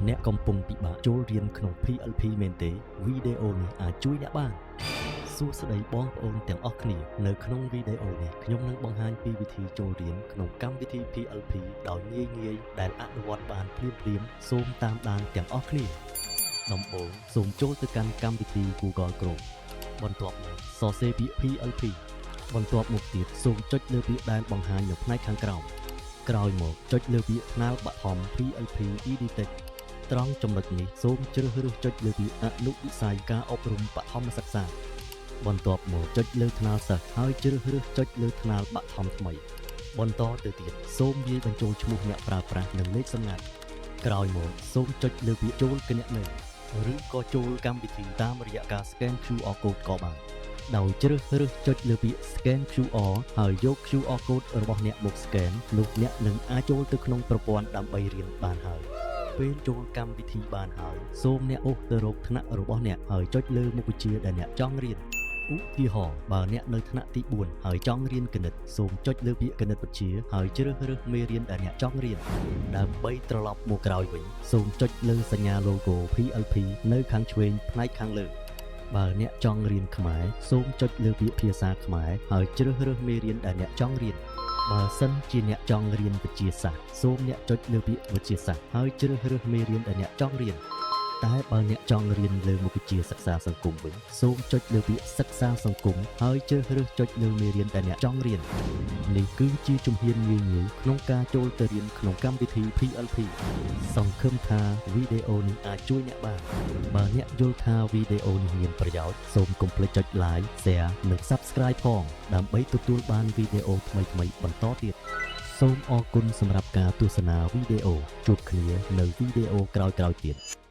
អ្នកកំពុងពិបាកចូលរៀនក្នុង PLP មែនទេវីដេអូនេះអាចជួយអ្នកបានសួស្តីបងប្អូនទាំងអស់គ្នានៅក្នុងវីដេអូនេះខ្ញុំនឹងបង្ហាញពីវិធីចូលរៀនក្នុងកម្មវិធី PLP ដោយងាយៗដែលអនុវត្តបានភ្លាមៗសូមតាមដានទាំងអស់គ្នាដំបូងសូមចូលទៅកាន់កម្មវិធី Google Chrome បន្ទាប់មកសរសេរពាក្យ PLP បន្ទាប់មកទៀតសូមចុចលើពាក្យដែលបង្ហាញនៅផ្នែកខាងក្រោមក្រោយមកចុចលើពាក្យថ្នាលបឋម PLP Editech ត្រង់ចំណុចនេះសូមជ្រើសរើសចុចលើពាក្យអនុវិស័យការអប់រំបឋមសិក្សាបន្ទាប់មកចុចលើថ្នាលសិស្សហើយជ្រើសរើសចុចលើថ្នាលបឋមថ្មីបន្តទៅទៀតសូមវាយបញ្ចូលឈ្មោះអ្នកប្រើប្រាស់និងលេខសម្ងាត់ក្រោយមកសូមចុចលើពាក្យចូលគណនីឬក៏ចូលកម្មវិធីតាមរយៈការ scan QR code ក៏បានដោយជ្រើសរើសចុចលើពាក្យ scan QR ហើយយក QR code របស់អ្នកមក scan នោះអ្នកនឹងអាចចូលទៅក្នុងប្រព័ន្ធដើម្បីរៀនបានហើយពេលចូលកម្មវិធីបានហើយសូមអ្នកអូសទៅរកថ្នាក់របស់អ្នកហើយចុចលើមុខវិជ្ជាដែលអ្នកចង់រៀនឧទាហរណ៍បើអ្នកនៅថ្នាក់ទី4ហើយចង់រៀនគណិតសូមចុចលើពាក្យគណិតវិទ្យាហើយជ្រើសរើសមេរៀនដែលអ្នកចង់រៀនដើម្បីត្រឡប់មកក្រោយវិញសូមចុចលើសញ្ញា logo PLP នៅខាងឆ្វេងផ្នែកខាងលើបើអ្នកចង់រៀនខ្មែរសូមចុចលើពាក្យភាសាខ្មែរហើយជ្រើសរើសមេរៀនដែលអ្នកចង់រៀនបើសិនជាអ្នកចង់រៀនវិទ្យាសាស្ត្រសូមអ្នកចុចលើពាក្យវិទ្យាសាស្ត្រហើយជ្រើសរើសមេរៀនដែលអ្នកចង់រៀនតែបើអ្នកចង់រៀនលើមុខវិជ្ជាសិក្សាសង្គមវិញសូមចុចលើពាក្យសិក្សាសង្គមហើយជ្រើសរើសចុចលើមេរៀនដែលអ្នកចង់រៀននេះគឺជាជំហានងាយៗក្នុងការចូលទៅរៀនក្នុងកម្មវិធី PLP សង្ឃឹមថាវីដេអូនេះអាចជួយអ្នកបានបើអ្នកយល់ថាវីដេអូនេះមានប្រយោជន៍សូមកុំភ្លេចចុច Like Share និង Subscribe ផងដើម្បីទទួលបានវីដេអូថ្មីៗបន្តទៀតសូមអរគុណសម្រាប់ការទស្សនាវីដេអូជួបគ្នានៅវីដេអូក្រោយៗទៀត